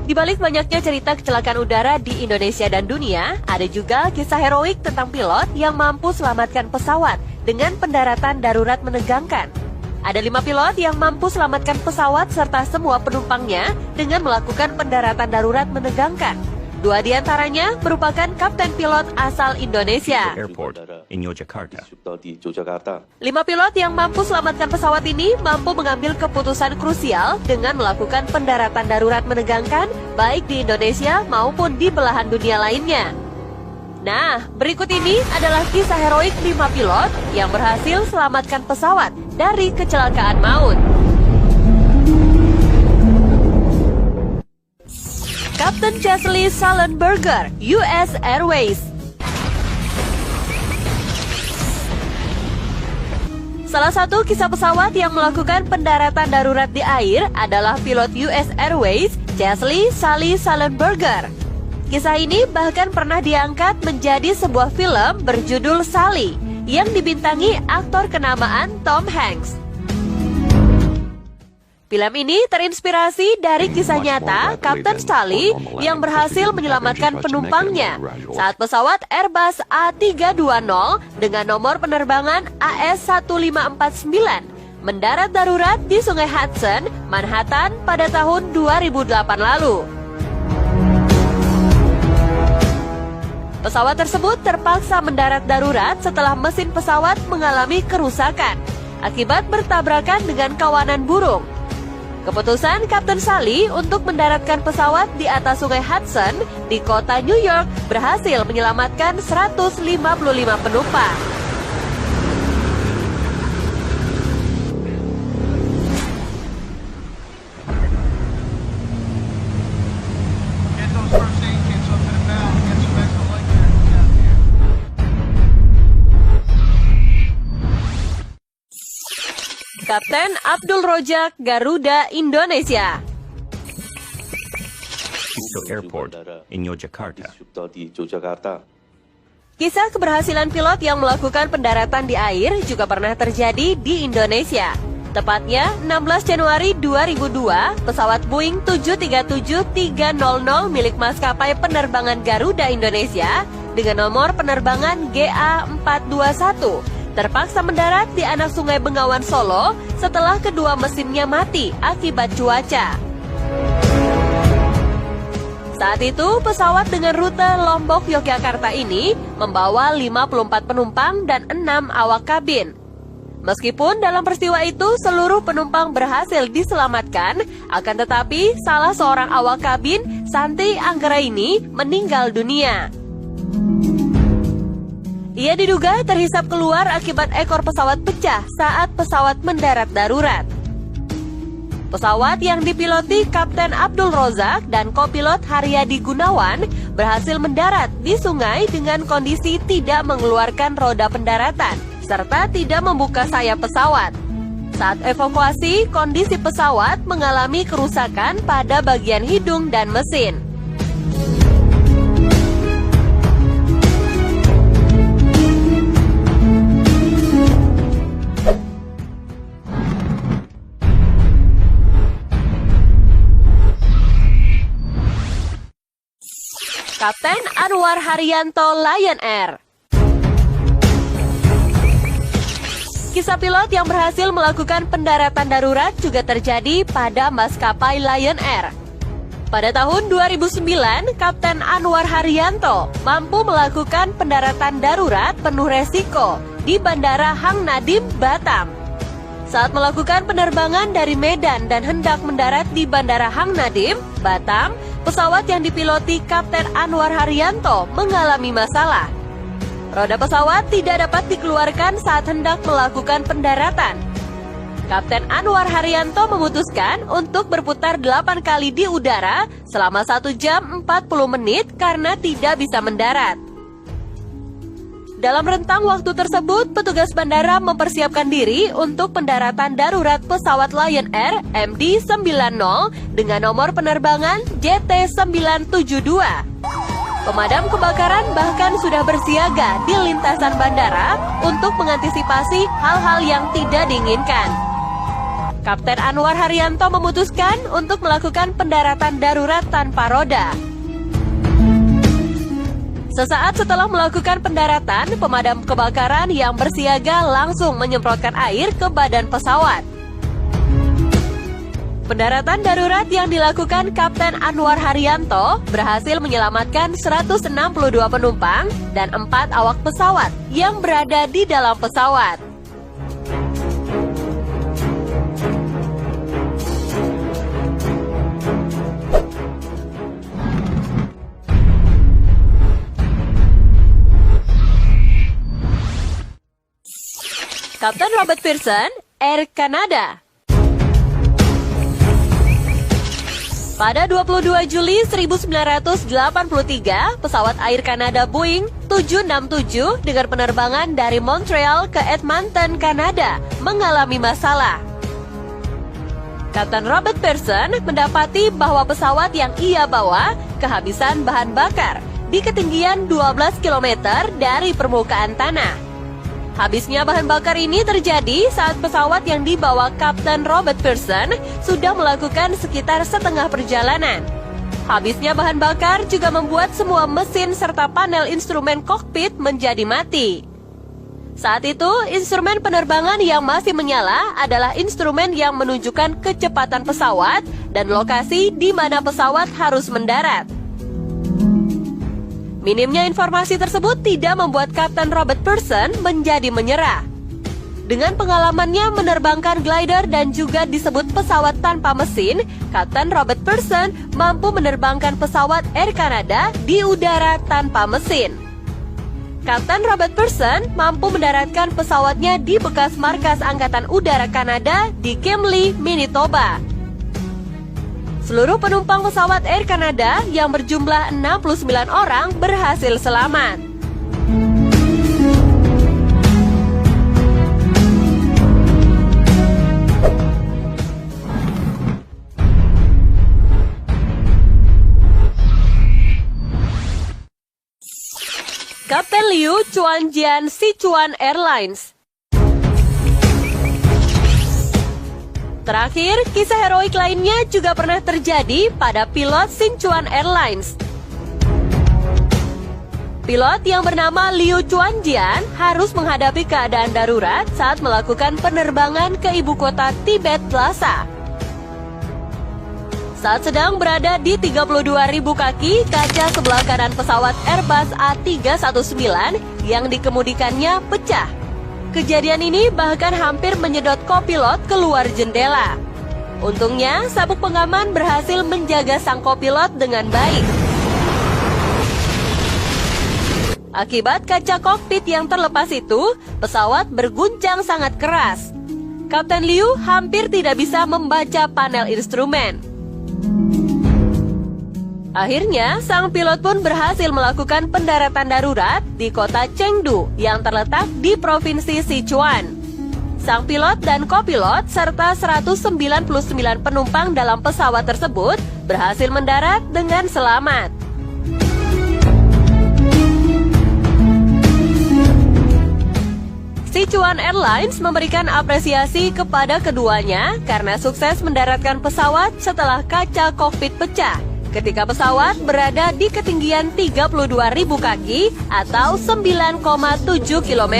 Di balik banyaknya cerita kecelakaan udara di Indonesia dan dunia, ada juga kisah heroik tentang pilot yang mampu selamatkan pesawat dengan pendaratan darurat menegangkan. Ada 5 pilot yang mampu selamatkan pesawat serta semua penumpangnya dengan melakukan pendaratan darurat menegangkan. 2 di antaranya merupakan kapten pilot asal Indonesia. Airport in Yogyakarta. 5 pilot yang mampu selamatkan pesawat ini mampu mengambil keputusan krusial dengan melakukan pendaratan darurat menegangkan baik di Indonesia maupun di belahan dunia lainnya. Nah, berikut ini adalah kisah heroik 5 pilot yang berhasil selamatkan pesawat dari kecelakaan maut. Kapten Chesley Sullenberger, US Airways. Salah satu kisah pesawat yang melakukan pendaratan darurat di air adalah pilot US Airways, Chesley Sully Sullenberger. Kisah ini bahkan pernah diangkat menjadi sebuah film berjudul Sully yang dibintangi aktor kenamaan Tom Hanks. Film ini terinspirasi dari kisah nyata Kapten Sully yang berhasil menyelamatkan penumpangnya saat pesawat Airbus A320 dengan nomor penerbangan AS1549 mendarat darurat di Sungai Hudson, Manhattan pada tahun 2008 lalu. Pesawat tersebut terpaksa mendarat darurat setelah mesin pesawat mengalami kerusakan akibat bertabrakan dengan kawanan burung. Keputusan Kapten Sully untuk mendaratkan pesawat di atas Sungai Hudson di kota New York berhasil menyelamatkan 155 penumpang. Kapten Abdul Rojak, Garuda Indonesia. Iso Airport in Yogyakarta. Kisah keberhasilan pilot yang melakukan pendaratan di air juga pernah terjadi di Indonesia. Tepatnya 16 Januari 2002, pesawat Boeing 737-300 milik maskapai penerbangan Garuda Indonesia dengan nomor penerbangan GA421 terpaksa mendarat di anak Sungai Bengawan Solo setelah kedua mesinnya mati akibat cuaca. Saat itu, pesawat dengan rute Lombok Yogyakarta ini membawa 54 penumpang dan 6 awak kabin. Meskipun dalam peristiwa itu seluruh penumpang berhasil diselamatkan, akan tetapi salah seorang awak kabin, Santi Anggraini, meninggal dunia. Ia diduga terhisap keluar akibat ekor pesawat pecah saat pesawat mendarat darurat. Pesawat yang dipiloti Kapten Abdul Rozak dan kopilot Haryadi Gunawan berhasil mendarat di sungai dengan kondisi tidak mengeluarkan roda pendaratan serta tidak membuka sayap pesawat. Saat evakuasi, kondisi pesawat mengalami kerusakan pada bagian hidung dan mesin. Kapten Anwar Haryanto, Lion Air. Kisah pilot yang berhasil melakukan pendaratan darurat juga terjadi pada maskapai Lion Air. Pada tahun 2009, Kapten Anwar Haryanto mampu melakukan pendaratan darurat penuh resiko di Bandara Hang Nadiem, Batam. Saat melakukan penerbangan dari Medan dan hendak mendarat di Bandara Hang Nadiem, Batam, pesawat yang dipiloti Kapten Anwar Haryanto mengalami masalah. Roda pesawat tidak dapat dikeluarkan saat hendak melakukan pendaratan. Kapten Anwar Haryanto memutuskan untuk berputar 8 kali di udara selama 1 jam 40 menit karena tidak bisa mendarat. Dalam rentang waktu tersebut, petugas bandara mempersiapkan diri untuk pendaratan darurat pesawat Lion Air MD-90 dengan nomor penerbangan JT972. Pemadam kebakaran bahkan sudah bersiaga di lintasan bandara untuk mengantisipasi hal-hal yang tidak diinginkan. Kapten Anwar Haryanto memutuskan untuk melakukan pendaratan darurat tanpa roda. Sesaat setelah melakukan pendaratan, pemadam kebakaran yang bersiaga langsung menyemprotkan air ke badan pesawat. Pendaratan darurat yang dilakukan Kapten Anwar Haryanto berhasil menyelamatkan 162 penumpang dan 4 awak pesawat yang berada di dalam pesawat. Kapten Robert Pearson, Air Canada. Pada 22 Juli 1983, pesawat Air Canada Boeing 767 dengan penerbangan dari Montreal ke Edmonton, Kanada, mengalami masalah. Kapten Robert Pearson mendapati bahwa pesawat yang ia bawa kehabisan bahan bakar di ketinggian 12 km dari permukaan tanah. Habisnya bahan bakar ini terjadi saat pesawat yang dibawa Kapten Robert Pearson sudah melakukan sekitar setengah perjalanan. Habisnya bahan bakar juga membuat semua mesin serta panel instrumen kokpit menjadi mati. Saat itu, instrumen penerbangan yang masih menyala adalah instrumen yang menunjukkan kecepatan pesawat dan lokasi di mana pesawat harus mendarat. Minimnya informasi tersebut tidak membuat Kapten Robert Pearson menjadi menyerah. Dengan pengalamannya menerbangkan glider dan juga disebut pesawat tanpa mesin, Kapten Robert Pearson mampu menerbangkan pesawat Air Canada di udara tanpa mesin. Kapten Robert Pearson mampu mendaratkan pesawatnya di bekas markas Angkatan Udara Kanada di Kimley, Manitoba. Seluruh penumpang pesawat Air Canada yang berjumlah 69 orang berhasil selamat. Kapten Liu Chuanjian Sichuan Airlines. Terakhir, kisah heroik lainnya juga pernah terjadi pada pilot Sichuan Airlines. Pilot yang bernama Liu Chuanjian harus menghadapi keadaan darurat saat melakukan penerbangan ke ibu kota Tibet, Lhasa. Saat sedang berada di 32.000 kaki, kaca sebelah kanan pesawat Airbus A319 yang dikemudikannya pecah. Kejadian ini bahkan hampir menyedot kopilot keluar jendela. Untungnya, sabuk pengaman berhasil menjaga sang kopilot dengan baik. Akibat kaca kokpit yang terlepas itu, pesawat berguncang sangat keras. Kapten Liu hampir tidak bisa membaca panel instrumen. Akhirnya, sang pilot pun berhasil melakukan pendaratan darurat di kota Chengdu yang terletak di provinsi Sichuan. Sang pilot dan kopilot serta 199 penumpang dalam pesawat tersebut berhasil mendarat dengan selamat. Sichuan Airlines memberikan apresiasi kepada keduanya karena sukses mendaratkan pesawat setelah kaca kokpit pecah ketika pesawat berada di ketinggian 32.000 kaki atau 9,7 km.